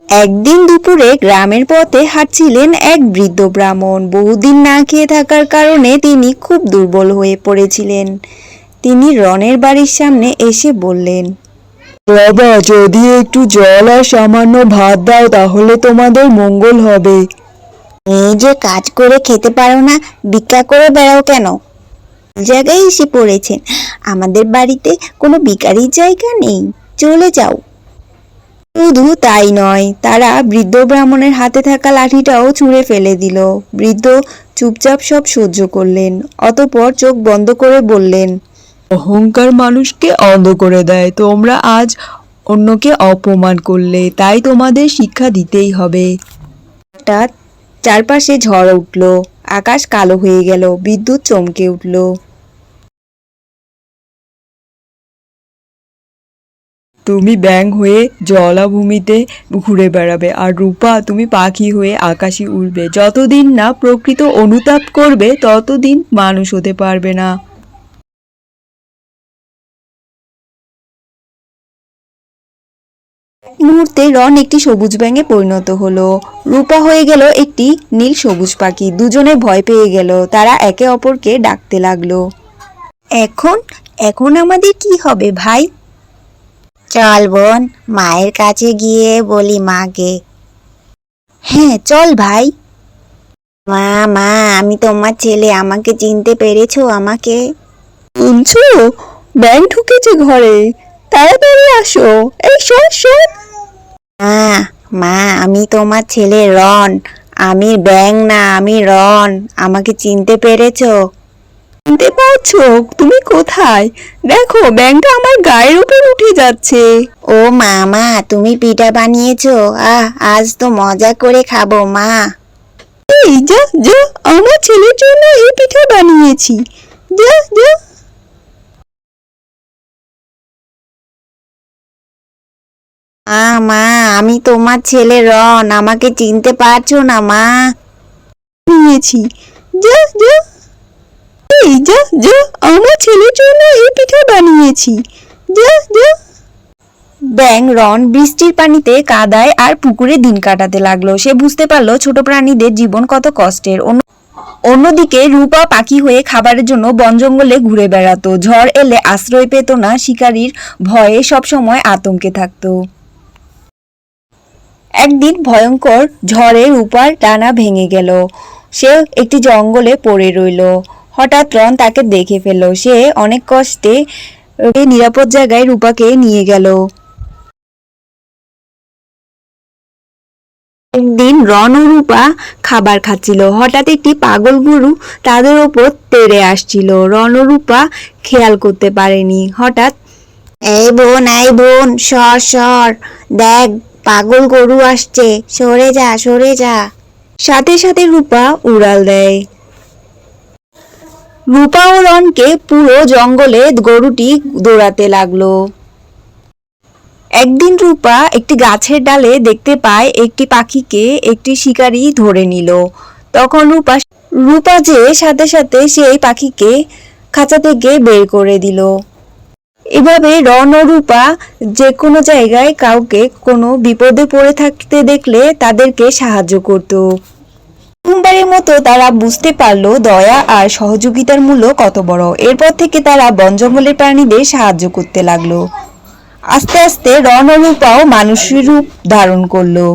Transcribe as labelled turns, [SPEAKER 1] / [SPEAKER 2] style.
[SPEAKER 1] একদিন দুপুরে গ্রামের পথে হাঁটছিলেন এক বৃদ্ধ ব্রাহ্মণ। বহুদিন না খেয়ে থাকার কারণে তিনি খুব দুর্বল হয়ে পড়েছিলেন। তিনি রনের বাড়ির সামনে এসে বললেন,
[SPEAKER 2] বাবা, যদি একটু জল আর সামান্য ভাত দাও তাহলে তোমাদের মঙ্গল হবে।
[SPEAKER 1] এই যে কাজ করে খেতে পারো না, ভিক্ষা করে বেড়াও কেন? জায়গায় এসে পড়েছেন, আমাদের বাড়িতে কোনো ভিখারির জায়গা নেই, চলে যাও। শুধু তাই নয়, তারা বৃদ্ধ ব্রাহ্মণের হাতে থাকা লাঠিটাও ছুঁড়ে ফেলে দিল। বৃদ্ধ চুপচাপ সব সহ্য করলেন, অতঃপর চোখ বন্ধ করে বললেন,
[SPEAKER 2] অহংকার মানুষকে অন্ধ করে দেয়। তোমরা আজ অন্যকে অপমান করলে, তাই তোমাদের শিক্ষা দিতেই হবে।
[SPEAKER 1] হঠাৎ চারপাশে ঝড় উঠল, আকাশ কালো হয়ে গেল, বিদ্যুৎ চমকে উঠল।
[SPEAKER 2] তুমি ব্যাঙ হয়ে জলাভূমিতে ঘুরে বেড়াবে, আর রূপা তুমি পাখি হয়ে আকাশে উড়বে। যতদিন না প্রকৃত অনুতাপ করবে ততদিন মানুষ হতে পারবে না।
[SPEAKER 1] মুহূর্তে রন একটি সবুজ ব্যাঙে পরিণত হলো, রূপা হয়ে গেল একটি নীল সবুজ পাখি। দুজনে ভয় পেয়ে গেল, তারা একে অপরকে ডাকতে লাগলো। এখন এখন আমাদের কি হবে ভাই? চল বোন, মায়ের কাছে গিয়ে বলি মাকে। হ্যাঁ চল ভাই। মা মা, আমি তোমার ছেলে, আমাকে চিনতে পেরেছো? আমাকে
[SPEAKER 2] শুনছো? ব্যাঙ ঢুকেছে ঘরে, তাড়াতাড়ি আসো। এই সর সর।
[SPEAKER 1] মা মা, আমি তোমার ছেলে রন। আমি ব্যাঙ না, আমি রন। আমাকে চিনতে পেরেছো?
[SPEAKER 2] চিনতে পারছো? তুমি কোথায়? দেখো, ব্যাঙটা আমার গায়ের উপর উঠে যাচ্ছে।
[SPEAKER 1] ও মামা, তুমি পিঠা বানিয়েছো? আজ তো মজা করে খাবো মা।
[SPEAKER 2] এই যা যা, আমার ছেলের জন্য এই পিঠা বানিয়েছি। যা যা।
[SPEAKER 1] মা, আমি তোমার ছেলে রন, আমাকে চিনতে পারছো না মা?
[SPEAKER 2] নিয়েছি। যা যা। এই যা যা, আমার ছেলের জন্য এই পিঠা বানিয়েছি। যা যা।
[SPEAKER 1] ব্যাঙ রন বৃষ্টির পানিতে কাদায় আর পুকুরে দিন কাটাতে লাগলো। সে বুঝতে পারলো ছোট প্রাণীদের জীবন কত কষ্টের। অন্যদিকে রূপা পাখি হয়ে খাবারের জন্য বন জঙ্গলে ঘুরে বেড়াতো। ঝড় এলে আশ্রয় পেত না, শিকারীর ভয়ে সবসময় আতঙ্কে থাকতো। একদিন ভয়ঙ্কর ঝড়ে রূপার ডানা ভেঙে গেল, সে একটি জঙ্গলে পড়ে রইল। হঠাৎ রন তাকে দেখে ফেলল। সে অনেক কষ্টে নিরাপদ জায়গায় রূপাকে নিয়ে গেল। একদিন রন ও রূপা খাবার খাচ্ছিল, হঠাৎ একটি পাগল গরু তাদের ওপর তেড়ে আসছিল। রন ও রূপা খেয়াল করতে পারেনি। হঠাৎ, এই বোন, সর সর, দেখ পাগল গরু আসছে, সরে যা সরে যা। সাথে সাথে রূপা উড়াল দেয়। রূপা ও রনকে পুরো জঙ্গলে গরুটি দৌড়াতে লাগলো। একদিন রূপা একটি গাছের ডালে দেখতে পায় একটি পাখিকে একটি শিকারী ধরে নিল। তখন রূপা যে সাথে সাথে সেই পাখিকে খাঁচা থেকে বের করে দিল। এভাবে রন ও রূপা যে কোনো জায়গায় কাউকে কোনো বিপদে পড়ে থাকতে দেখলে তাদেরকে সাহায্য করত। প্রথমবারের মতো তারা বুঝতে পারলো দয়া আর সহযোগিতার মূল্য কত বড়। এরপর থেকে তারা বন জঙ্গলের প্রাণীদের সাহায্য করতে লাগলো। আস্তে আস্তে রন ও রূপাও মানুষের রূপ ধারণ করলো।